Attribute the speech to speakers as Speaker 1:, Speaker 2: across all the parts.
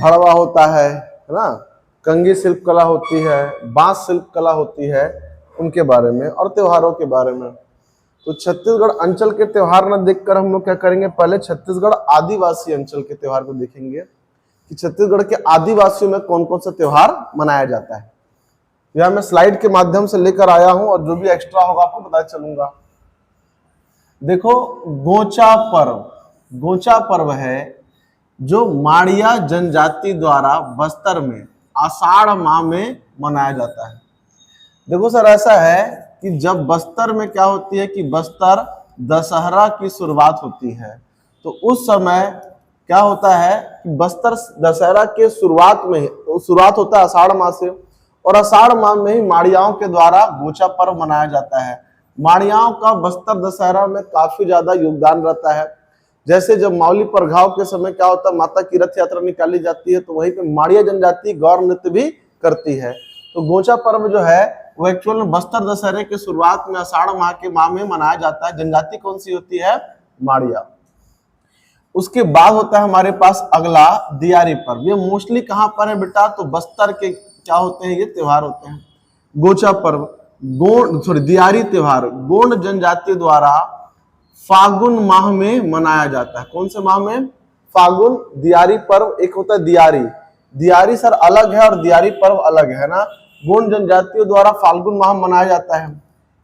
Speaker 1: भड़वा होता है ना, कंगी शिल्प कला होती है, बांस शिल्प कला होती है, उनके बारे में और त्योहारों के बारे में। तो छत्तीसगढ़ अंचल के त्योहार न देखकर हम लोग क्या करेंगे, पहले छत्तीसगढ़ आदिवासी अंचल के त्योहार को देखेंगे कि छत्तीसगढ़ के आदिवासियों में कौन कौन सा त्योहार मनाया जाता है। यह मैं स्लाइड के माध्यम से लेकर आया हूं और जो भी एक्स्ट्रा होगा आपको पता चलूंगा। देखो, गोचा पर्व, गोचा पर्व है जो माड़िया जनजाति द्वारा बस्तर में आषाढ़ माह में मनाया जाता है। देखो सर, ऐसा है कि जब बस्तर में क्या होती है कि बस्तर दशहरा की शुरुआत होती है, तो उस समय क्या होता है कि बस्तर दशहरा के शुरुआत में ही, शुरुआत होता है आषाढ़ माह से, और आषाढ़ माह में ही माड़ियाओं के द्वारा गोचा पर्व मनाया जाता है। माड़ियाओं का बस्तर दशहरा में काफी ज्यादा योगदान रहता है। जैसे जब मावली परघाव के समय क्या होता है, माता की रथ यात्रा निकाली जाती है, तो वहीं पे माड़िया जनजाति गौर नृत्य भी करती है। तो गोचा पर्व जो है वो एक्चुअल में बस्तर दशहरे के शुरुआत में आषाढ़ माह के माह में मनाया जाता है। जनजाति कौन सी होती है, माड़िया। उसके बाद होता है हमारे पास अगला दियारी पर्व। ये मोस्टली कहां पर है बेटा, तो बस्तर के क्या होते हैं, ये त्योहार होते हैं। गोचा पर्व दियारी त्योहार गोंड जनजाति द्वारा फागुन माह में मनाया जाता है। कौन से माह में, फागुन। दियारी पर्व एक होता है दियारी, दियारी सर अलग है और दियारी पर्व अलग है ना। गोंड जनजातियों द्वारा फाल्गुन माह मनाया जाता है।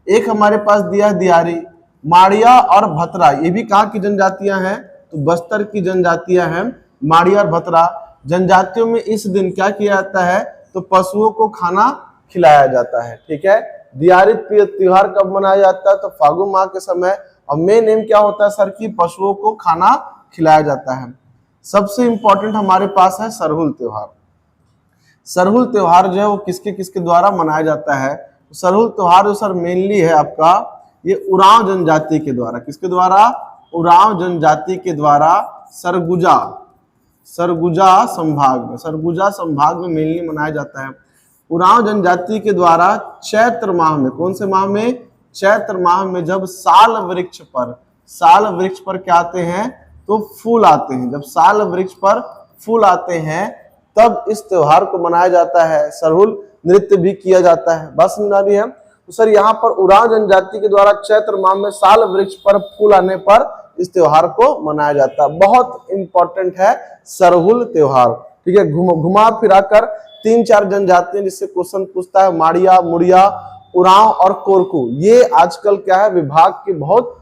Speaker 1: एक हमारे पास दिया दियारी। माड़िया और भतरा, ये भी कहाँ की जनजातियां हैं, तो बस्तर की जनजातियां हैं। माड़िया और भतरा जनजातियों में इस दिन क्या किया जाता है, तो पशुओं को खाना खिलाया जाता है। ठीक है, दियारी त्योहार कब मनाया जाता है, तो फागुन माह के समय। और मेन एम क्या होता है सर, की पशुओं को खाना खिलाया जाता है। सबसे इंपॉर्टेंट हमारे पास है सरहुल त्योहार। सरहुल त्योहार जो है वो किसके किसके द्वारा मनाया जाता है, सरहुल त्योहार जो सर मेनली है आपका, ये उरांव जनजाति के द्वारा। किसके द्वारा, उरांव जनजाति के द्वारा सरगुजा संभाग में मेनली मनाया जाता है। उरांव जनजाति के द्वारा चैत्र माह में, कौन से माह में, चैत्र माह में जब साल वृक्ष पर क्या आते हैं, तो फूल आते हैं। जब साल वृक्ष पर फूल आते हैं तब इस त्योहार को मनाया जाता है। सरहुल नृत्य भी किया जाता है। बस समझ आ रही है। तो सर यहाँ पर उरांव जनजाति के द्वारा चैत्र माह में साल वृक्ष पर फूल आने पर इस त्योहार को मनाया जाता है। बहुत इंपॉर्टेंट है सरहुल त्योहार। ठीक है, घुमा फिरा कर 3-4 जनजातियां जिससे क्वेश्चन पूछता है, माड़िया, मुड़िया, उरांव और कोरकू, ये आजकल क्या है, विभाग की बहुत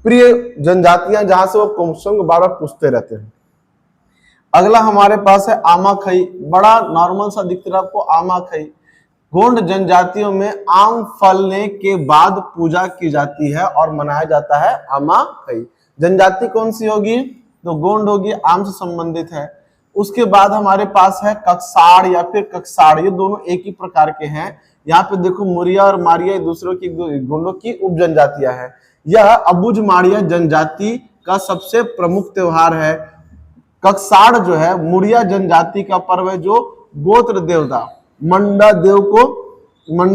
Speaker 1: प्रिय जनजातियां, जहां से वो क्वेश्चन बार बार पूछते रहते हैं। अगला हमारे पास है आमाखई। बड़ा नॉर्मल सा दिखता है आपको, आमाखई। गोंड जनजातियों में आम फलने के बाद पूजा की जाती है और मनाया जाता है आमाखई। जनजाति कौन सी होगी, तो गोंड होगी, आम से संबंधित है। उसके बाद हमारे पास है ककसाड़ या फिर ककसाड़, ये दोनों एक ही प्रकार के हैं। यहाँ पे देखो मुरिया और मारिया दूसरों की गोंडों की उप जनजातियां हैं। यह अबुझ माड़िया जनजाति का सबसे प्रमुख त्योहार है। ककसाड़ जो है मुड़िया जनजाति का पर्व है, जो गोत्र देवता मंडा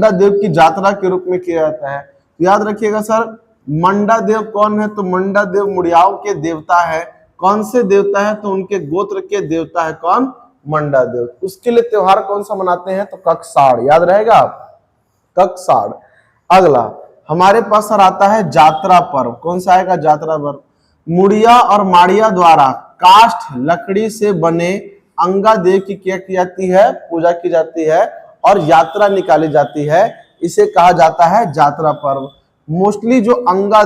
Speaker 1: देव की यात्रा के रूप में किया जाता है। याद रखिएगा सर, मंडा देव कौन है, तो मंडा देव मुड़ियाओं के देवता है। कौन से देवता है, तो उनके गोत्र के देवता है। कौन, मंडा देव। उसके लिए त्योहार कौन सा मनाते हैं, तो ककसाड़। याद रहेगा, ककसाड़। अगला हमारे पास सर आता है जात्रा पर्व। कौन सा आएगा, जात्रा पर्व। मुड़िया और माड़िया द्वारा काष्ठ लकड़ी से बने अंगा देव की क्या की जाती है, पूजा की जाती है और यात्रा निकाली जाती है। इसे कहा जाता है जात्रा पर्व। मोस्टली जो अंगा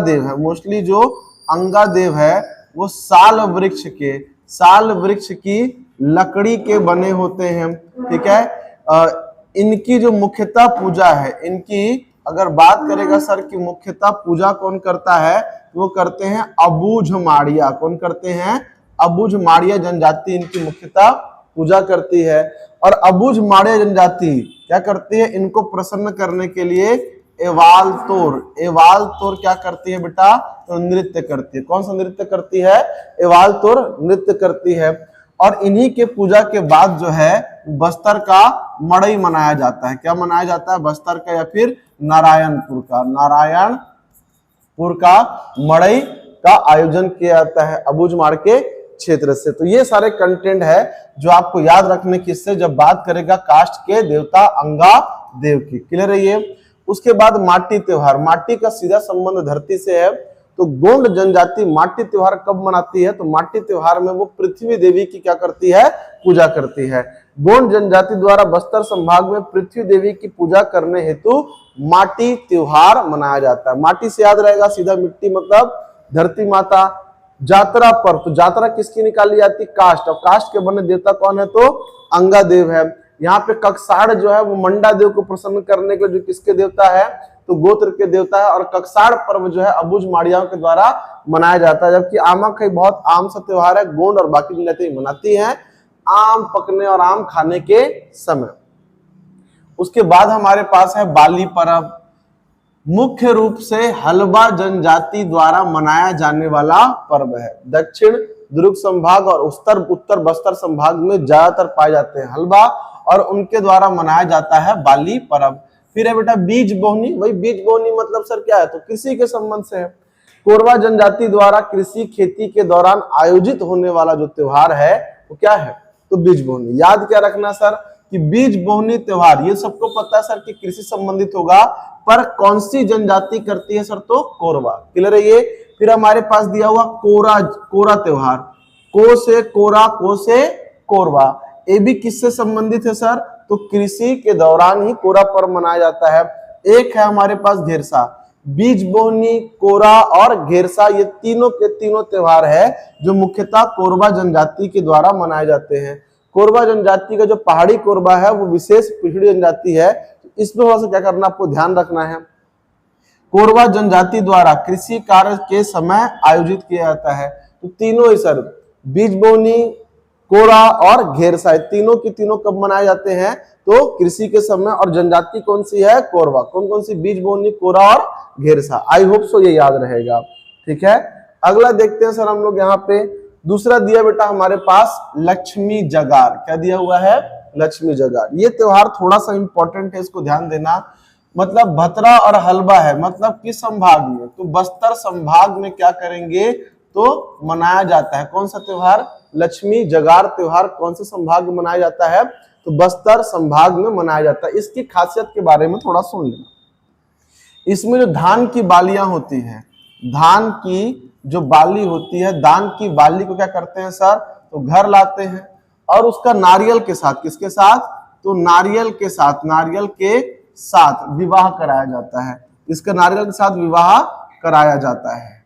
Speaker 1: देव है वो साल वृक्ष की लकड़ी के बने होते हैं। ठीक है, इनकी जो मुख्यतः पूजा है, इनकी अगर बात करेगा सर की मुख्यतः पूजा कौन करता है, वो करते हैं अबुझ माड़िया। कौन करते हैं, अबुझ माड़िया जनजाति इनकी मुख्यतः पूजा करती है। और अबुझ माड़िया जनजाति क्या करती है, इनको प्रसन्न करने के लिए एवाल तोर क्या करती है बेटा, तो नृत्य करती है। कौन सा नृत्य करती है, एवाल तोर नृत्य करती है। और इन्हीं के पूजा के बाद जो है बस्तर का मड़ई मनाया जाता है। क्या मनाया जाता है, बस्तर का या फिर नारायणपुर का मड़ई का आयोजन किया जाता है अबुझमाड़ के क्षेत्र से। तो ये सारे कंटेंट है जो आपको याद रखने किससे, जब बात करेगा कास्ट के देवता अंगा देव की। क्लियर है ये। उसके बाद माटी त्योहार, माटी का सीधा संबंध धरती से है। तो गोंड जनजाति माटी त्योहार कब मनाती है, तो माटी त्योहार में वो पृथ्वी देवी की क्या करती है, पूजा करती है। गोंड जनजाति द्वारा बस्तर संभाग में पृथ्वी देवी की पूजा करने हेतु माटी त्योहार मनाया जाता है। माटी से याद रहेगा सीधा मिट्टी मतलब धरती माता। जात्रा पर्व, तो जात्रा किसकी निकाली जाती, कास्ट। और कास्ट के बने देवता कौन है, तो अंगा देव है। यहाँ पे ककसाड़ जो है वो मंडा देव को प्रसन्न करने के, जो किसके देवता है, तो गोत्र के देवता है। और ककसाड़ पर्व जो है अबुझ माड़ियाओं के द्वारा मनाया जाता है। जबकि आमा एक बहुत आम सा त्योहार है, गोंड और बाकी जनजाति मनाती हैं आम पकने और आम खाने के समय। उसके बाद हमारे पास है बाली पर्व, मुख्य रूप से हल्बा जनजाति द्वारा मनाया जाने वाला पर्व है। दक्षिण दुर्ग संभाग और उत्तर बस्तर संभाग में ज्यादातर पाए जाते हैं हल्बा, और उनके द्वारा मनाया जाता है बाली पर्व। फिर है बेटा बीज बोहनी, वही बीज बोहनी मतलब सर क्या है, तो कृषि के संबंध से है। कोरवा जनजाति द्वारा कृषि खेती के दौरान आयोजित होने वाला जो त्योहार है वो क्या है, तो बीज बोहनी। याद क्या रखना सर कि बीज बोहनी त्योहार, ये सबको पता है सर कि कृषि संबंधित होगा, पर कौन सी जनजाति करती है सर, तो कोरवा। क्लियर है ये। फिर हमारे पास दिया हुआ कोरा त्योहार, को से कोरा, को से कोरवा, ये भी किससे संबंधित है सर, तो कृषि के दौरान ही कोरा पर्व मनाया जाता है। एक है हमारे पास घेरसा, बीज बोहनी, कोरा और घेरसा, ये तीनों के तीनों त्योहार है जो मुख्यतः कोरवा जनजाति के द्वारा मनाए जाते हैं। कोरवा जनजाति का जो पहाड़ी कोरवा है वो विशेष पिछड़ी जनजाति है, इसमें थोड़ा सा क्या करना आपको ध्यान रखना है। कोरवा जनजाति द्वारा कृषि कार्य के समय आयोजित किया जाता है। तो तीनों ही सर, बीज बोहनी, कोरा और घेरसा, तीनों की तीनों कब मनाए जाते हैं, तो कृषि के समय। और जनजाति कौन सी है, कोरवा। कौन कौन सी, बीज बोहनी, कोरा और घेरसा। आई होप सो ये याद रहेगा। ठीक है, अगला देखते हैं सर हम लोग यहाँ पे। दूसरा दिया बेटा हमारे पास लक्ष्मी जगार। क्या दिया हुआ है, लक्ष्मी जगार। ये त्योहार थोड़ा सा इंपॉर्टेंट है, इसको ध्यान देना। मतलब भतरा और हल्बा है, मतलब किस संभाग में, तो बस्तर संभाग में क्या करेंगे, तो मनाया जाता है। कौन सा त्योहार, लक्ष्मी जगार त्योहार कौन से संभाग में मनाया जाता है, तो बस्तर संभाग में मनाया जाता है। इसकी खासियत के बारे में थोड़ा सुन लेना। इसमें जो धान की बालियां होती है, धान की जो बाली होती है, धान की बाली को क्या करते हैं सर, तो घर लाते हैं और उसका नारियल के साथ, किसके साथ, तो नारियल के साथ विवाह कराया जाता है। इसका नारियल के साथ विवाह कराया जाता है।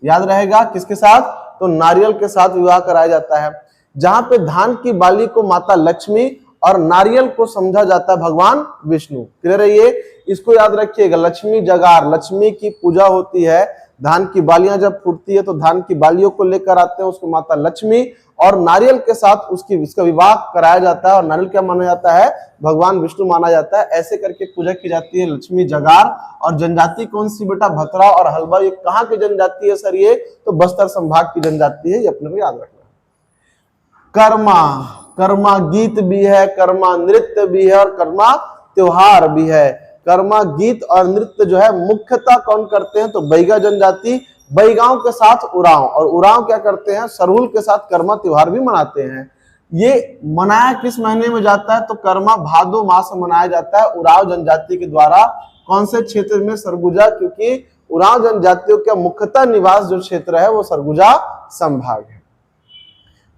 Speaker 1: याद रहेगा किसके साथ, तो नारियल के साथ विवाह कराया जाता है। जहां पे धान की बाली को माता लक्ष्मी और नारियल को समझा जाता है भगवान विष्णु। क्लियर है ये, इसको याद रखिएगा। लक्ष्मी जगार, लक्ष्मी की पूजा होती है। धान की बालियां जब फूटती है तो धान की बालियों को लेकर आते हैं उसको माता लक्ष्मी, और नारियल के साथ इसका विवाह कराया जाता है। और नारियल क्या माना जाता है, भगवान विष्णु माना जाता है। ऐसे करके पूजा की जाती है लक्ष्मी जगार। और जनजाति कौन सी बेटा, भतरा और हल्बा। ये कहाँ की जनजाति है सर, ये तो बस्तर संभाग की जनजाति है, ये अपने को याद रखना। कर्मा गीत भी है, कर्मा नृत्य भी है और कर्मा त्योहार भी है। कर्मा गीत और नृत्य जो है मुख्यतः कौन करते हैं, तो बैगा जनजाति, बैगाओं के साथ उरांव, और उरांव क्या करते हैं, सरहुल के साथ कर्मा त्योहार भी मनाते हैं। ये मनाया किस महीने में जाता है, तो कर्मा भादो मास में मनाया जाता है उरांव जनजाति के द्वारा। कौन से क्षेत्र में, सरगुजा, क्योंकि उरांव जनजातियों का मुख्यतः निवास जो क्षेत्र है वो सरगुजा संभाग है।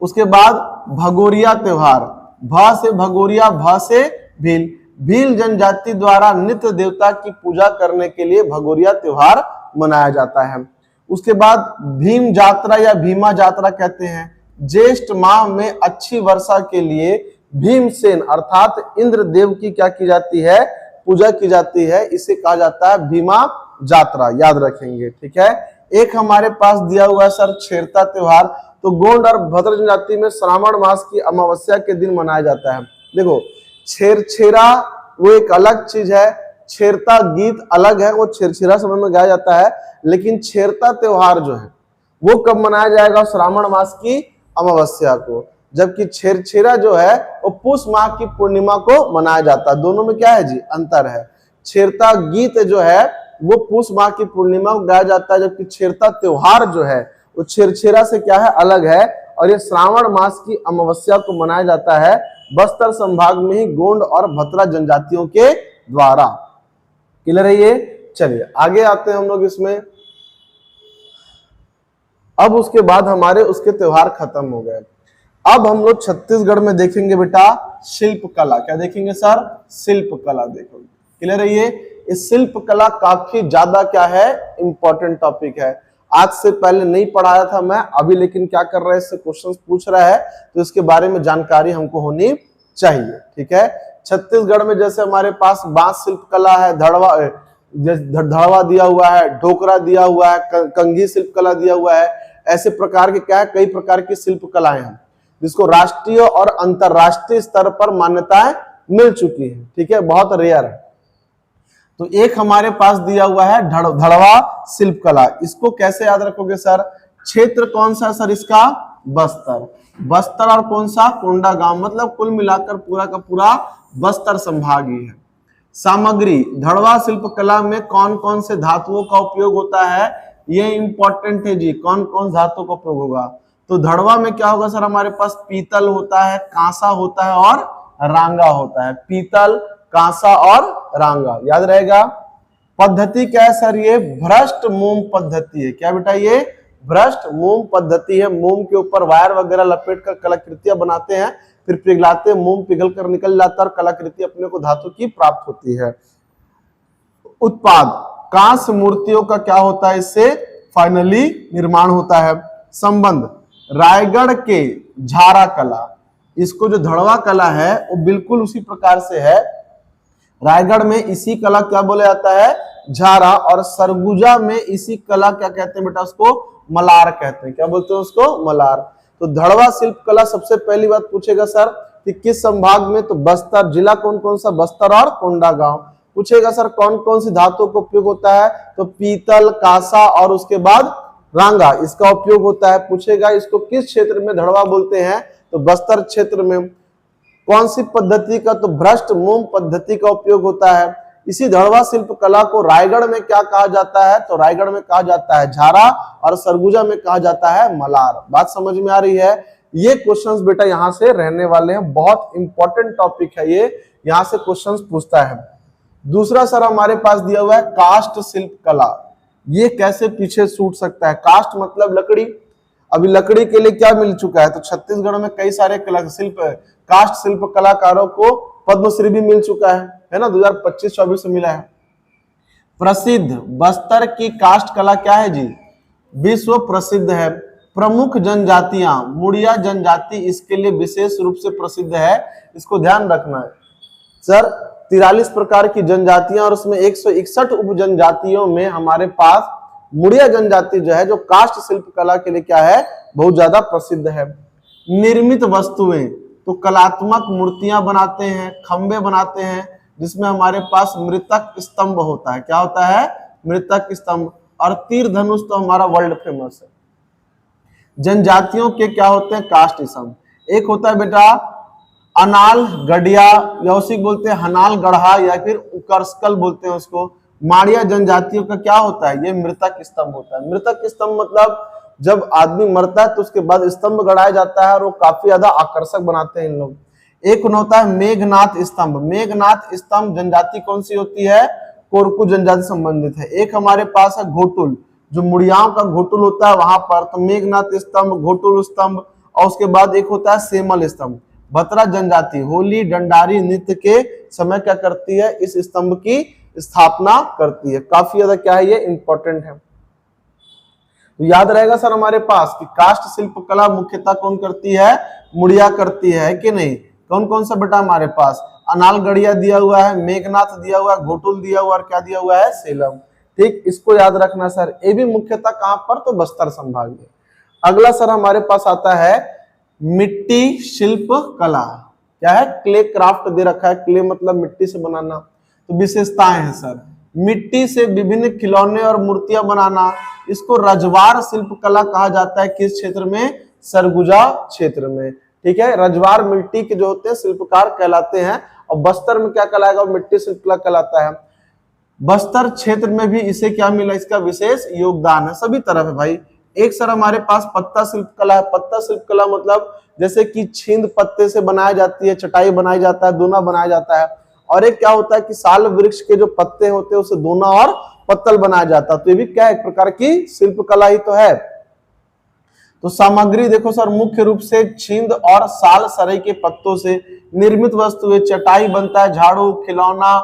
Speaker 1: उसके बाद भगोरिया त्योहार, भ से भगोरिया, भ से भील। भील जनजाति द्वारा नित्य देवता की पूजा करने के लिए भगोरिया त्योहार मनाया जाता है। उसके बाद भीम जात्रा या भीमा जात्रा कहते हैं। ज्येष्ठ माह में अच्छी वर्षा के लिए भीमसेन अर्थात इंद्र देव की क्या की जाती है, पूजा की जाती है। इसे कहा जाता है भीमा जात्रा, याद रखेंगे। ठीक है, एक हमारे पास दिया हुआ है सर छेरता त्योहार। तो गोंड और भद्र जनजाति में श्रावण मास की अमावस्या के दिन मनाया जाता है। देखो छेरछेरा वो एक अलग चीज है, छेरता गीत अलग है, वो छेरछेरा समय में गाया जाता है। लेकिन छेरता त्योहार जो है वो कब मनाया जाएगा, श्रावण मास की अमावस्या को। जबकि छेरछेरा जो है वो पुष माह की पूर्णिमा को मनाया जाता है। दोनों में क्या है जी, अंतर है। छेरता गीत जो है वो पुष माह की पूर्णिमा को गाया जाता है, जबकि छेरता त्योहार जो है वो छेरछेरा से क्या है, अलग है। और ये श्रावण मास की अमावस्या को मनाया जाता है बस्तर संभाग में ही गोंड और भतरा जनजातियों के द्वारा। क्लियर है ये? चलिए आगे आते हैं हम लोग इसमें। अब उसके बाद हमारे उसके त्योहार खत्म हो गए। अब हम लोग छत्तीसगढ़ में देखेंगे बेटा शिल्प कला। क्या देखेंगे सर? शिल्प कला देखोगे। क्लियर है ये? इस शिल्प कला काफी ज्यादा क्या है, इंपॉर्टेंट टॉपिक है। आज से पहले नहीं पढ़ाया था मैं अभी, लेकिन क्या कर रहा है, इससे क्वेश्चंस पूछ रहा है तो इसके बारे में जानकारी हमको होनी चाहिए। ठीक है, छत्तीसगढ़ में जैसे हमारे पास बांस शिल्प कला है, धड़वा दिया हुआ है, ढोकरा दिया हुआ है, कंघी शिल्प कला दिया हुआ है, ऐसे प्रकार के क्या है, कई प्रकार की शिल्प कलाएं हैं जिसको राष्ट्रीय और अंतरराष्ट्रीय स्तर पर मान्यताएं मिल चुकी है। ठीक है, बहुत रेयर है। तो एक हमारे पास दिया हुआ है धड़वा शिल्प कला। इसको कैसे याद रखोगे सर? क्षेत्र कौन सा सर इसका? बस्तर। बस्तर और कौन सा? कोंडागांव। मतलब कुल मिलाकर पूरा का पूरा बस्तर संभाग ही है। सामग्री, धड़वा शिल्प कला में कौन कौन से धातुओं का उपयोग होता है, ये इंपॉर्टेंट है जी। कौन कौन धातुओं का उपयोग होगा? तो धड़वा में क्या होगा सर? हमारे पास पीतल होता है, कांसा होता है और रांगा होता है। पीतल, कांसा और रांगा, याद रहेगा। पद्धति क्या है सर? ये भ्रष्ट मोम पद्धति है। क्या बेटा? ये भ्रष्ट मोम पद्धति है। मोम के ऊपर वायर वगैरह लपेट कर कलाकृतियां बनाते हैं, फिर पिघलाते हैं, मोम पिघल कर निकल जाता है और कलाकृति अपने को धातु की प्राप्त होती है। उत्पाद, कांस्य मूर्तियों का क्या होता है? इससे फाइनली निर्माण होता है। संबंध, रायगढ़ के झारा कला, इसको जो धड़वा कला है वो बिल्कुल उसी प्रकार से है। रायगढ़ में इसी कला क्या बोला जाता है? झारा। और सरगुजा में इसी कला क्या कहते हैं बेटा? उसको मलार कहते हैं। क्या बोलते हैं उसको? मलार। तो धड़वा शिल्प कला सबसे पहली बात पूछेगा सर कि किस संभाग में? तो बस्तर। जिला कौन कौन सा? बस्तर और कोंडागांव। पूछेगा सर कौन कौन सी धातुओं का उपयोग होता है? तो पीतल, कांसा और उसके बाद रांगा, इसका उपयोग होता है। पूछेगा इसको किस क्षेत्र में धड़वा बोलते हैं? तो बस्तर क्षेत्र में। कौन सी पद्धति का? तो भ्रष्ट मोम पद्धति का उपयोग होता है। इसी धड़वा शिल्प कला को रायगढ़ में क्या कहा जाता है? तो रायगढ़ में कहा जाता है झारा और सरगुजा में कहा जाता है मलार। बात समझ में आ रही है? ये क्वेश्चंस बेटा यहाँ से रहने वाले हैं, बहुत इंपॉर्टेंट टॉपिक है ये, यहाँ से क्वेश्चंस पूछता है। दूसरा सर हमारे पास दिया हुआ है काष्ठ शिल्प कला। ये कैसे पीछे छूट सकता है? काष्ठ मतलब लकड़ी। अभी लकड़ी के लिए क्या मिल चुका है? तो छत्तीसगढ़ में कई सारे काष्ठ शिल्प कलाकारों को पद्मश्री भी मिल चुका है ना, 2025-24 में मिला है। प्रसिद्ध बस्तर की काष्ठ कला क्या है जी? विश्व प्रसिद्ध है। प्रमुख जनजातियां, मुड़िया जनजाति इसके लिए विशेष रूप से प्रसिद्ध है, इसको ध्यान रखना है सर। 43 प्रकार की जनजातियां और उसमें 161 उप जनजातियों में हमारे पास मुड़िया जनजाति जो है, जो काष्ठ शिल्प कला के लिए क्या है? बहुत ज्यादा प्रसिद्ध है। निर्मित वस्तुएं, तो कलात्मक मूर्तियां बनाते हैं, खंबे बनाते हैं, जिसमें हमारे पास मृतक स्तंभ होता है। क्या होता है? मृतक स्तंभ। और तीर धनुष तो हमारा वर्ल्ड फेमस है। जनजातियों के क्या होते हैं? काष्ठ स्तंभ। एक होता है बेटा अनाल गढ़िया, या उसी बोलते हैं हनाल गढ़ा, या फिर उकरस्कल बोलते हैं उसको। माड़िया जनजातियों का क्या होता है? ये मृतक स्तंभ होता है। मृतक स्तंभ मतलब जब आदमी मरता है तो उसके बाद स्तंभ गड़ाया जाता है और वो काफी ज्यादा आकर्षक बनाते हैं इन लोग। एक होता है मेघनाथ स्तंभ। मेघनाथ स्तंभ जनजाति कौन सी होती है? कोरकू जनजाति संबंधित है। एक हमारे पास है घोटुल, जो मुड़ियाओं का घोटुल होता है वहां पर, तो मेघनाथ स्तंभ, घोटुल स्तंभ। और उसके बाद एक होता है सेमल स्तंभ। भतरा जनजाति होली डंडारी नृत्य के समय क्या करती है? इस स्तंभ की स्थापना करती है। काफी ज्यादा क्या है? ये इंपॉर्टेंट है। तो याद रहेगा सर हमारे पास कि काष्ठ शिल्प कला मुख्यतः कौन करती है? मुड़िया करती है कि नहीं? कौन कौन सा बेटा हमारे पास? अनालगढ़िया दिया हुआ है, मेघनाथ दिया हुआ है, घोटुल दिया हुआ है, और क्या दिया हुआ है? सेलम। ठीक, इसको याद रखना सर। ये भी मुख्यतः कहां पर? तो बस्तर संभाग में। अगला सर हमारे पास आता है मिट्टी शिल्प कला। क्या है? क्ले क्राफ्ट दे रखा है। क्ले मतलब मिट्टी से बनाना। तो विशेषताएं हैं सर, मिट्टी से विभिन्न खिलौने और मूर्तियां बनाना, इसको रजवार शिल्प कला कहा जाता है। किस क्षेत्र में? सरगुजा क्षेत्र में। ठीक है, रजवार मिट्टी के जो होते हैं शिल्पकार कहलाते हैं। और बस्तर में क्या कहलाएगा? मिट्टी शिल्प कला कहलाता है। बस्तर क्षेत्र में भी इसे क्या मिला? इसका विशेष योगदान है। सभी तरफ है भाई, एक सर हमारे पास पत्ता शिल्प कला है। पत्ता शिल्प कला मतलब जैसे कि छींद पत्ते से बनाई जाती है, चटाई बनाया जाता है, दोना बनाया जाता है। और एक क्या होता है कि साल वृक्ष के जो पत्ते होते हैं उसे दोना और पत्तल बनाया जाता है। तो ये भी क्या एक प्रकार की शिल्प कला ही तो है। तो सामग्री देखो सर, मुख्य रूप से छींद और साल सरई के पत्तों से निर्मित वस्तु है। चटाई बनता है, झाड़ू, खिलौना,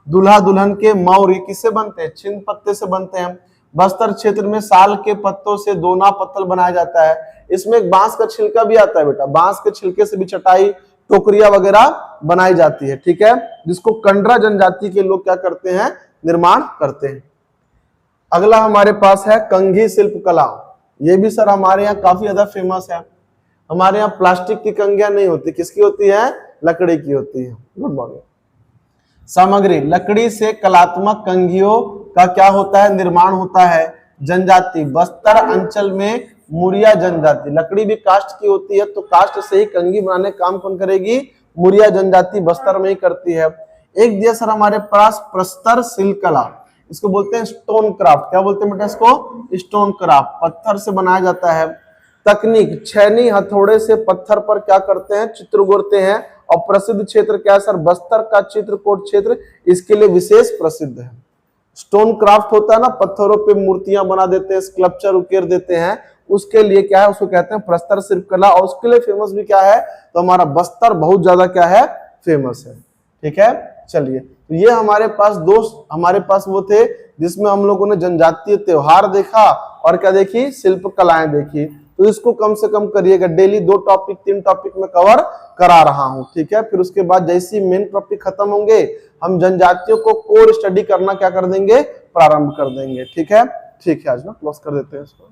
Speaker 1: दूल्हा दुल्हन के मौर, किससे बनते हैं? छींद पत्ते से बनते हैं। बस्तर क्षेत्र में साल के पत्तों से दोना पत्तल बनाया जाता है। इसमें एक बांस का छिलका भी आता है बेटा, बांस के छिलके से भी चटाई, टोकरिया वगैरह बनाई जाती है, ठीक है, जिसको कंडरा जनजाति के लोग क्या करते हैं? निर्माण करते हैं। अगला हमारे पास है कंघी शिल्प कला। ये भी सर हमारे यहाँ काफी ज्यादा फेमस है। हमारे यहाँ प्लास्टिक की कंघियां नहीं होती, किसकी होती है? लकड़ी की होती है। Good morning. सामग्री, लकड़ी से कलात्मक कंघियों का क्या होता है? निर्माण होता है। जनजाति, बस्तर अंचल में मुरिया जनजाति, लकड़ी भी काष्ठ की होती है, तो काष्ठ से ही कंघी बनाने का काम कौन करेगी? मुरिया जनजाति बस्तर में ही करती है। एक दिया सर हमारे पास प्रस्तर शिल्प कला, इसको बोलते हैं स्टोन क्राफ्ट। क्या बोलते हैं बेटा इसको? स्टोन क्राफ्ट, पत्थर से बनाया जाता है। तकनीक, छैनी हथौड़े से पत्थर पर क्या करते हैं? चित्र उगरते हैं। और प्रसिद्ध क्षेत्र क्या है सर? बस्तर का चित्रकूट क्षेत्र इसके लिए विशेष प्रसिद्ध है। स्टोन क्राफ्ट होता है ना, पत्थरों पे मूर्तियां बना देते हैं, स्कल्पचर उकेर देते हैं, उसके लिए क्या है? उसको कहते हैं प्रस्तर शिल्प कला। और उसके लिए फेमस भी क्या है? तो हमारा बस्तर बहुत ज्यादा क्या है? फेमस है, ठीक है। चलिए, तो ये हमारे पास दोस्त हमारे पास वो थे जिसमें हम लोगों ने जनजातीय त्योहार देखा और क्या देखी? शिल्प कलाएं देखी। तो इसको कम से कम करिएगा, डेली 2 टॉपिक 3 टॉपिक में कवर करा रहा हूं, ठीक है। फिर उसके बाद जैसे ही मेन टॉपिक खत्म होंगे हम जनजातियों को कोर स्टडी करना क्या कर देंगे? प्रारंभ कर देंगे, ठीक है। ठीक है, आज ना क्लोज कर देते हैं इसको।